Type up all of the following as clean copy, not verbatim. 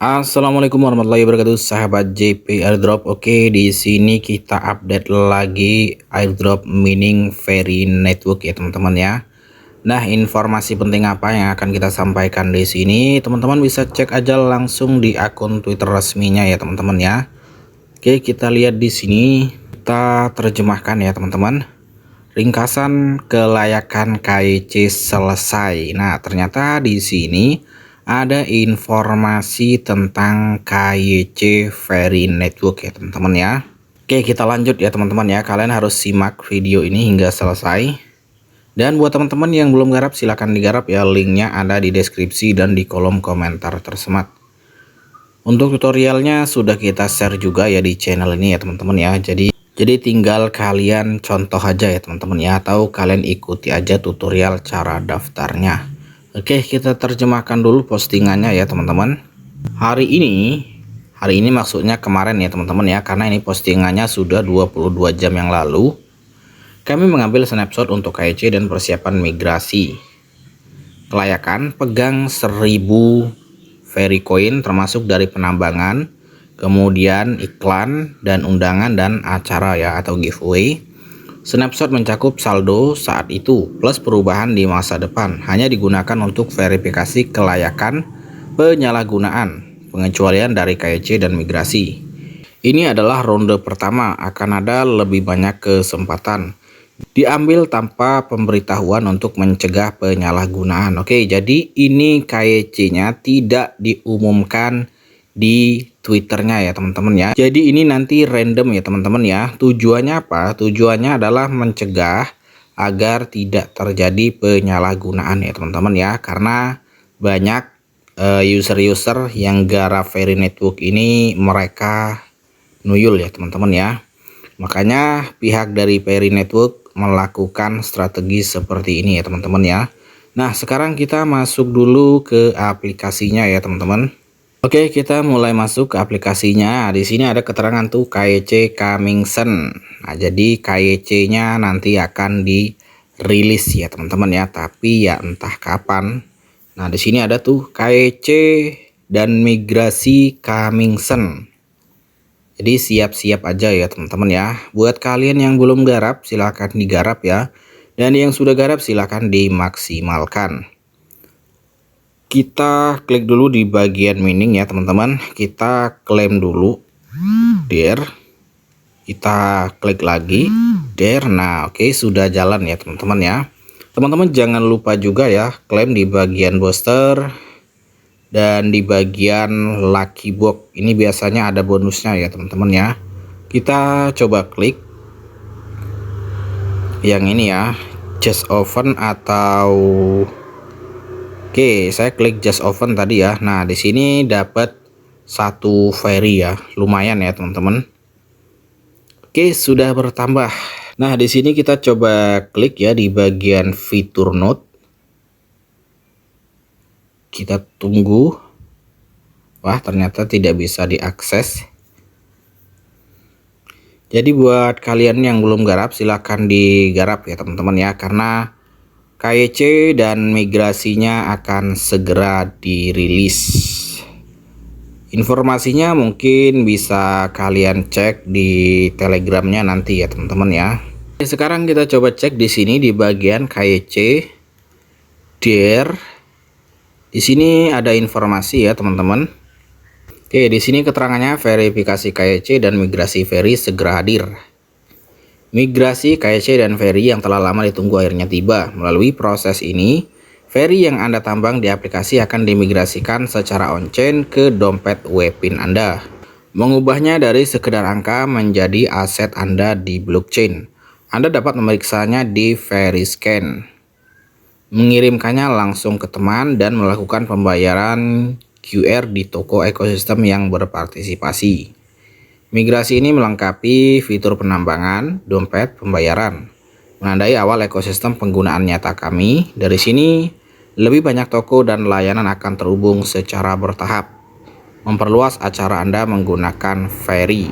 Assalamualaikum warahmatullahi wabarakatuh, sahabat JP Airdrop. Oke, di sini kita update lagi Airdrop Mining Ferry Network ya teman-teman ya. Nah, informasi penting apa yang akan kita sampaikan di sini? Teman-teman bisa cek aja langsung di akun Twitter resminya ya teman-teman ya. Oke, kita lihat di sini, kita terjemahkan ya teman-teman. Ringkasan kelayakan KYC selesai. Nah, ternyata di sini ada informasi tentang KYC Ferry Network ya teman-teman ya. Oke, kita lanjut ya teman-teman ya. Kalian harus simak video ini hingga selesai. Dan buat teman-teman yang belum garap, silahkan digarap ya. Linknya ada di deskripsi dan di kolom komentar tersemat. Untuk tutorialnya sudah kita share juga ya di channel ini ya teman-teman ya. Jadi tinggal kalian contoh aja ya teman-teman ya, atau kalian ikuti aja tutorial cara daftarnya. Oke, kita terjemahkan dulu postingannya ya teman-teman. Hari ini maksudnya kemarin ya teman-teman ya, karena ini postingannya sudah 22 jam yang lalu. Kami mengambil snapshot untuk KYC dan persiapan migrasi. Kelayakan pegang 1000 Ferry Coin termasuk dari penambangan, kemudian iklan dan undangan dan acara ya atau giveaway. Snapshot mencakup saldo saat itu plus perubahan di masa depan, hanya digunakan untuk verifikasi kelayakan penyalahgunaan pengecualian dari KYC dan migrasi. Ini adalah ronde pertama, akan ada lebih banyak kesempatan. Diambil tanpa pemberitahuan untuk mencegah penyalahgunaan. Oke, jadi ini KYC-nya tidak diumumkan di Twitternya ya teman-teman ya. Jadi ini nanti random ya teman-teman ya. Tujuannya apa? Tujuannya adalah mencegah agar tidak terjadi penyalahgunaan ya teman-teman ya. Karena banyak user-user yang garap Ferry Network ini mereka nuyul ya teman-teman ya. Makanya pihak dari Ferry Network melakukan strategi seperti ini ya teman-teman ya. Nah, sekarang kita masuk dulu ke aplikasinya ya teman-teman. Oke, kita mulai masuk ke aplikasinya. Di sini ada keterangan tuh KYC coming soon. Nah, jadi KYC-nya nanti akan dirilis ya teman-teman ya, tapi ya entah kapan. Nah, di sini ada tuh KYC dan migrasi coming soon. Jadi siap-siap aja ya teman-teman ya. Buat kalian yang belum garap, silahkan digarap ya. Dan yang sudah garap silahkan dimaksimalkan. Kita klik dulu di bagian mining ya teman-teman. Kita klaim dulu there. Kita klik lagi there. Nah, oke, sudah jalan ya teman-teman ya. Teman-teman jangan lupa juga ya klaim di bagian booster dan di bagian lucky box. Ini biasanya ada bonusnya ya teman-teman ya. Kita coba klik yang ini ya, just open atau oke, saya klik just open tadi ya. Nah, di sini dapat satu ferry ya, lumayan ya teman-teman. Oke, sudah bertambah. Nah, di sini kita coba klik ya di bagian fitur node. Kita tunggu. Wah, ternyata tidak bisa diakses. Jadi buat kalian yang belum garap silahkan digarap ya teman-teman ya, karena KYC dan migrasinya akan segera dirilis. Informasinya mungkin bisa kalian cek di telegramnya nanti ya teman-teman ya. Sekarang kita coba cek di sini di bagian KYC there. Di sini ada informasi ya teman-teman. Oke, di sini keterangannya verifikasi KYC dan migrasi ferry segera hadir. Migrasi KYC dan ferry yang telah lama ditunggu akhirnya tiba. Melalui proses ini, ferry yang Anda tambang di aplikasi akan dimigrasikan secara on-chain ke dompet Wepin Anda. Mengubahnya dari sekedar angka menjadi aset Anda di blockchain. Anda dapat memeriksanya di Ferryscan, mengirimkannya langsung ke teman dan melakukan pembayaran QR di toko ekosistem yang berpartisipasi. Migrasi ini melengkapi fitur penambangan, dompet, pembayaran, menandai awal ekosistem penggunaan nyata kami. Dari sini, lebih banyak toko dan layanan akan terhubung secara bertahap, memperluas acara Anda menggunakan ferry.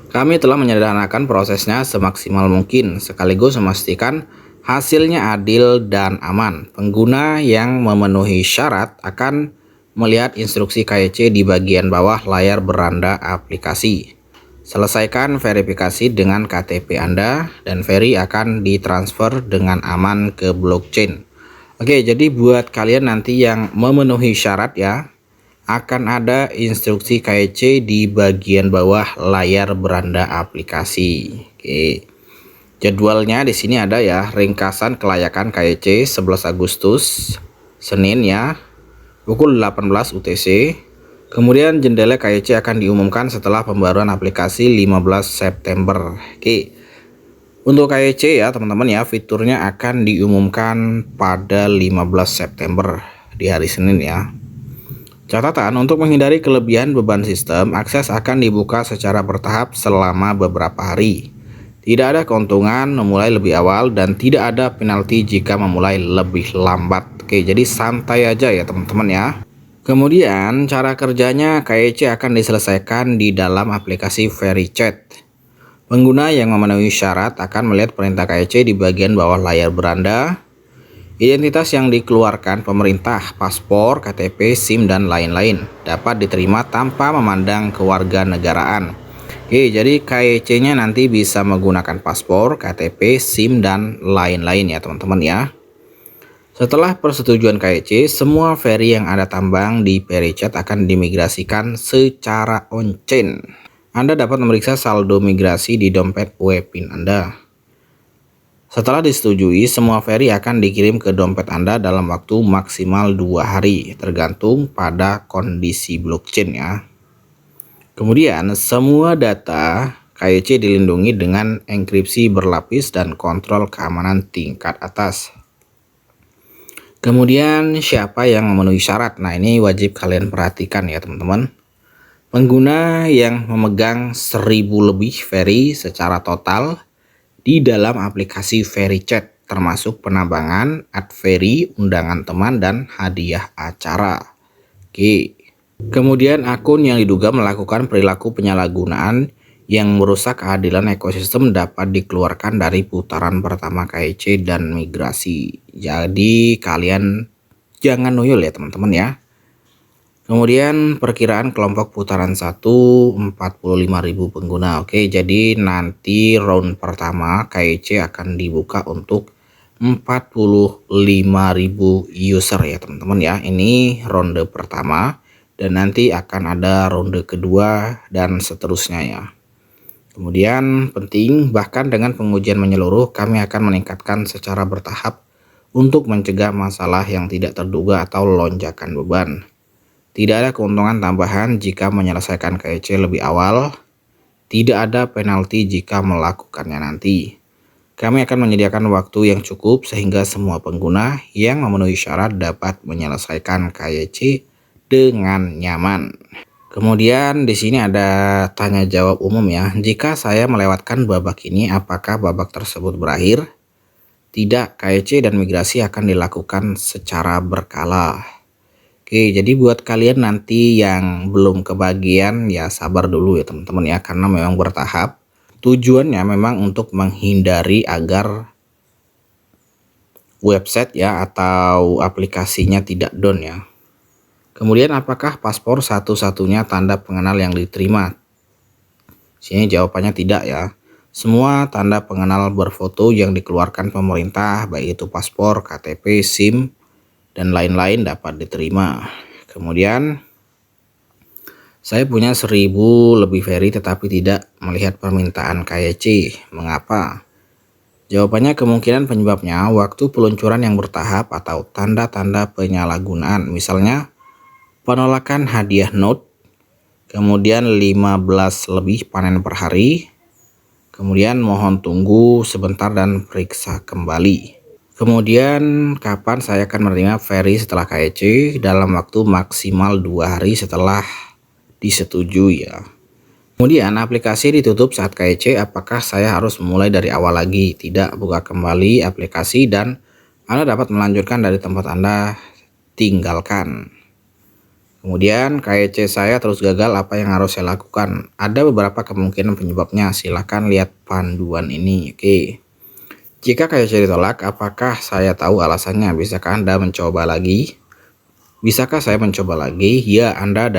Kami telah menyederhanakan prosesnya semaksimal mungkin, sekaligus memastikan hasilnya adil dan aman. Pengguna yang memenuhi syarat akan melihat instruksi KYC di bagian bawah layar beranda aplikasi. Selesaikan verifikasi dengan KTP Anda dan Veri akan ditransfer dengan aman ke blockchain. Oke, jadi buat kalian nanti yang memenuhi syarat ya, akan ada instruksi KYC di bagian bawah layar beranda aplikasi. Oke. Jadwalnya di sini ada ya, ringkasan kelayakan KYC 11 Agustus Senin ya, pukul 18 UTC. Kemudian jendela KYC akan diumumkan setelah pembaruan aplikasi 15 September. Oke. Untuk KYC ya teman-teman ya, fiturnya akan diumumkan pada 15 September di hari Senin ya. Catatan, untuk menghindari kelebihan beban sistem, akses akan dibuka secara bertahap selama beberapa hari. Tidak ada keuntungan memulai lebih awal dan tidak ada penalti jika memulai lebih lambat. Oke, jadi santai aja ya teman-teman ya. Kemudian cara kerjanya, KYC akan diselesaikan di dalam aplikasi VeriChat. Pengguna yang memenuhi syarat akan melihat perintah KYC di bagian bawah layar beranda. Identitas yang dikeluarkan pemerintah, paspor, KTP, SIM, dan lain-lain dapat diterima tanpa memandang kewarganegaraan. Oke, jadi KYC-nya nanti bisa menggunakan paspor, KTP, SIM, dan lain-lain ya teman-teman ya. Setelah persetujuan KYC, semua Veri yang Anda tambang di VeriChat akan dimigrasikan secara on-chain. Anda dapat memeriksa saldo migrasi di dompet WePin Anda. Setelah disetujui, semua Veri akan dikirim ke dompet Anda dalam waktu maksimal 2 hari, tergantung pada kondisi blockchain ya. Kemudian, semua data KYC dilindungi dengan enkripsi berlapis dan kontrol keamanan tingkat atas. Kemudian, siapa yang memenuhi syarat? Nah, ini wajib kalian perhatikan ya teman-teman. Pengguna yang memegang 1000 lebih Veri secara total di dalam aplikasi VeriChat, termasuk penambangan, add Veri, undangan teman, dan hadiah acara. Oke. Kemudian akun yang diduga melakukan perilaku penyalahgunaan yang merusak keadilan ekosistem dapat dikeluarkan dari putaran pertama KYC dan migrasi. Jadi kalian jangan noyol ya teman-teman ya. Kemudian perkiraan kelompok putaran 1 45.000 pengguna. Oke, jadi nanti round pertama KYC akan dibuka untuk 45.000 user ya teman-teman ya. Ini ronde pertama dan nanti akan ada ronde kedua dan seterusnya ya. Kemudian penting, bahkan dengan pengujian menyeluruh kami akan meningkatkan secara bertahap untuk mencegah masalah yang tidak terduga atau lonjakan beban. Tidak ada keuntungan tambahan jika menyelesaikan KYC lebih awal. Tidak ada penalti jika melakukannya nanti. Kami akan menyediakan waktu yang cukup sehingga semua pengguna yang memenuhi syarat dapat menyelesaikan KYC dengan nyaman. Kemudian di sini ada tanya jawab umum ya. Jika saya melewatkan babak ini, apakah babak tersebut berakhir? Tidak, KYC dan migrasi akan dilakukan secara berkala. Oke, jadi buat kalian nanti yang belum kebagian ya sabar dulu ya teman-teman ya, karena memang bertahap. Tujuannya memang untuk menghindari agar website ya atau aplikasinya tidak down ya. Kemudian apakah paspor satu-satunya tanda pengenal yang diterima? Sini jawabannya tidak ya. Semua tanda pengenal berfoto yang dikeluarkan pemerintah, baik itu paspor, KTP, SIM, dan lain-lain dapat diterima. Kemudian saya punya 1000 lebih Veri tetapi tidak melihat permintaan KYC. Mengapa? Jawabannya kemungkinan penyebabnya waktu peluncuran yang bertahap atau tanda-tanda penyalahgunaan. Misalnya penolakan hadiah note, kemudian 15 lebih panen per hari, kemudian mohon tunggu sebentar dan periksa kembali. Kemudian kapan saya akan menerima Veri setelah KYC? Dalam waktu maksimal 2 hari setelah disetujui ya. Kemudian aplikasi ditutup saat KYC, apakah saya harus memulai dari awal lagi? Tidak, buka kembali aplikasi dan Anda dapat melanjutkan dari tempat Anda tinggalkan. Kemudian KYC saya terus gagal, apa yang harus saya lakukan? Ada beberapa kemungkinan penyebabnya, silahkan lihat panduan ini. Oke. Jika KYC ditolak, apakah saya tahu alasannya? Bisakah Anda mencoba lagi? Bisakah saya mencoba lagi? Ya, Anda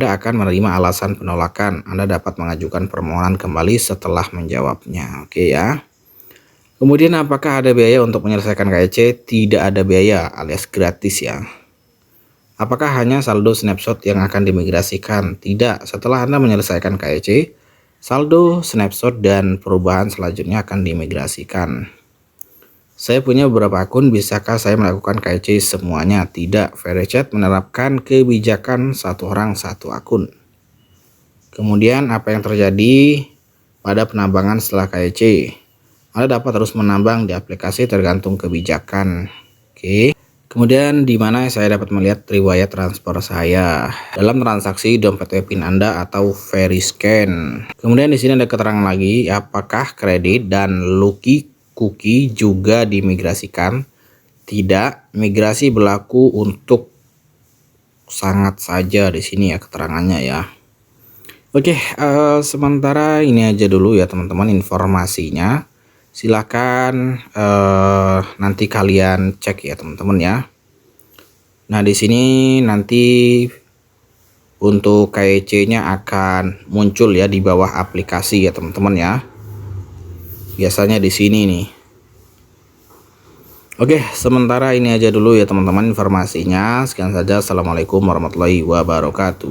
akan menerima alasan penolakan. Anda dapat mengajukan permohonan kembali setelah menjawabnya. Oke ya. Kemudian apakah ada biaya untuk menyelesaikan KEC? Tidak ada biaya alias gratis ya. Apakah hanya saldo snapshot yang akan dimigrasikan? Tidak, setelah Anda menyelesaikan KEC, saldo snapshot dan perubahan selanjutnya akan dimigrasikan. Saya punya beberapa akun, bisakah saya melakukan KEC semuanya? Tidak, VeriChat menerapkan kebijakan satu orang satu akun. Kemudian apa yang terjadi pada penambangan setelah KEC? Anda dapat terus menambang di aplikasi tergantung kebijakan. Oke. Kemudian di mana saya dapat melihat riwayat transfer saya dalam transaksi dompet PIN Anda atau VeriScan. Kemudian di sini ada keterangan lagi apakah kredit dan Lucky Cookie juga dimigrasikan? Tidak, migrasi berlaku untuk sangat saja di sini ya keterangannya ya. Oke, sementara ini aja dulu ya teman-teman informasinya. Silakan nanti kalian cek ya teman-teman ya. Nah di sini nanti untuk KEC-nya akan muncul ya di bawah aplikasi ya teman-teman ya. Biasanya di sini nih. Oke, sementara ini aja dulu ya teman-teman informasinya. Sekian saja. Assalamualaikum warahmatullahi wabarakatuh.